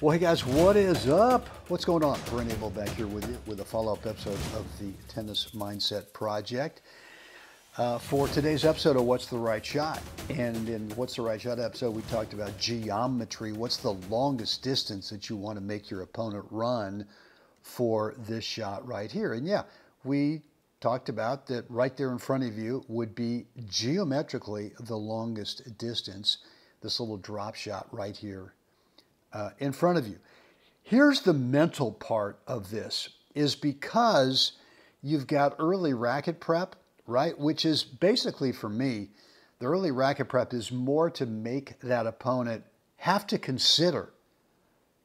Well, hey guys, what is up? What's going on? Brent Abel back here with you with a follow-up episode of the Tennis Mindset Project. For today's episode of What's the Right Shot? And in What's the Right Shot episode, we talked about geometry. What's the longest distance that you want to make your opponent run for this shot right here? And yeah, we talked about that right there in front of you would be geometrically the longest distance, this little drop shot right here in front of you. Here's the mental part of this, is because you've got early racket prep, right? Which is basically, for me, the early racket prep is more to make that opponent have to consider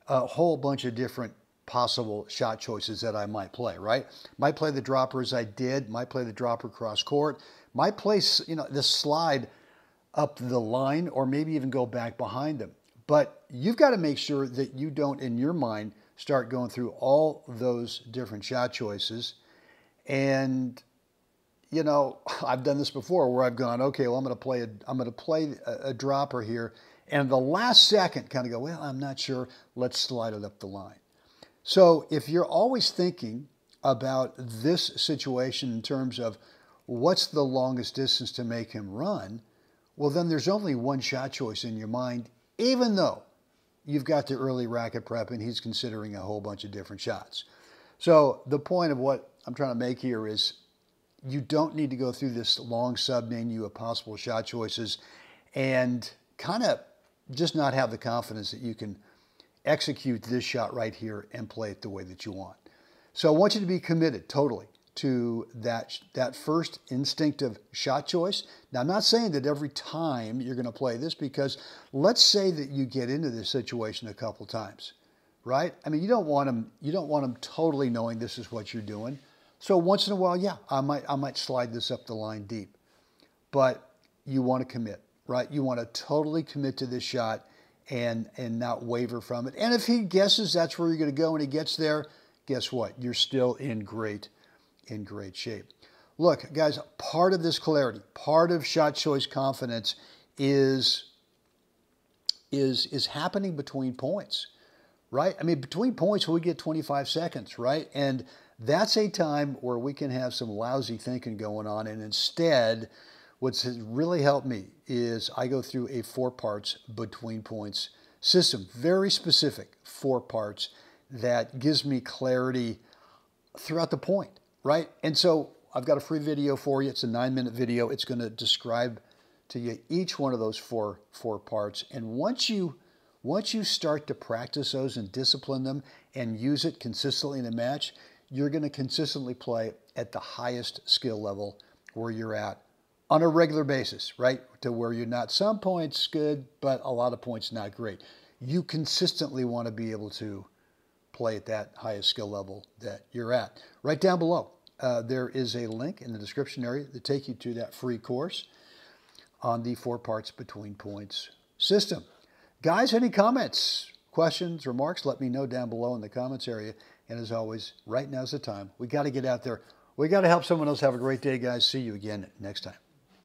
a whole bunch of different possible shot choices that I might play, right? Might play the dropper as I did, might play the dropper cross court, might play, the slide up the line, or maybe even go back behind them. But you've got to make sure that you don't, in your mind, start going through all those different shot choices. And, I've done this before where I've gone, okay, well, I'm going to play a dropper here. And the last second kind of go, well, I'm not sure. Let's slide it up the line. So if you're always thinking about this situation in terms of what's the longest distance to make him run, well, then there's only one shot choice in your mind, even though you've got the early racket prep and he's considering a whole bunch of different shots. So the point of what I'm trying to make here is you don't need to go through this long sub-menu of possible shot choices and kind of just not have the confidence that you can execute this shot right here and play it the way that you want. So I want you to be committed totally to that first instinctive shot choice. Now, I'm not saying that every time you're going to play this, because let's say that you get into this situation a couple times, right? I mean, you don't want them totally knowing this is what you're doing. So once in a while, yeah, I might slide this up the line deep, but you want to commit, right? You want to totally commit to this shot and not waver from it. And if he guesses that's where you're going to go and he gets there, guess what? You're still in great shape. Look, guys, part of this clarity, part of shot choice confidence is happening between points, right? I mean, between points, we get 25 seconds, right? And that's a time where we can have some lousy thinking going on. And instead, what's really helped me is I go through a 4 parts between points system, very specific 4 parts that gives me clarity throughout the point. Right? And so I've got a free video for you. It's a 9-minute video. It's going to describe to you each one of those four parts. And once you start to practice those and discipline them and use it consistently in a match, you're going to consistently play at the highest skill level where you're at on a regular basis, right? To where you're not some points good, but a lot of points not great. You consistently want to be able to play at that highest skill level that you're at. Right down below, there is a link in the description area to take you to that free course on the 4 parts between points system. Guys, any comments, questions, remarks, let me know down below in the comments area. And as always, right now's the time. We got to get out there. We got to help someone else have a great day, guys. See you again next time.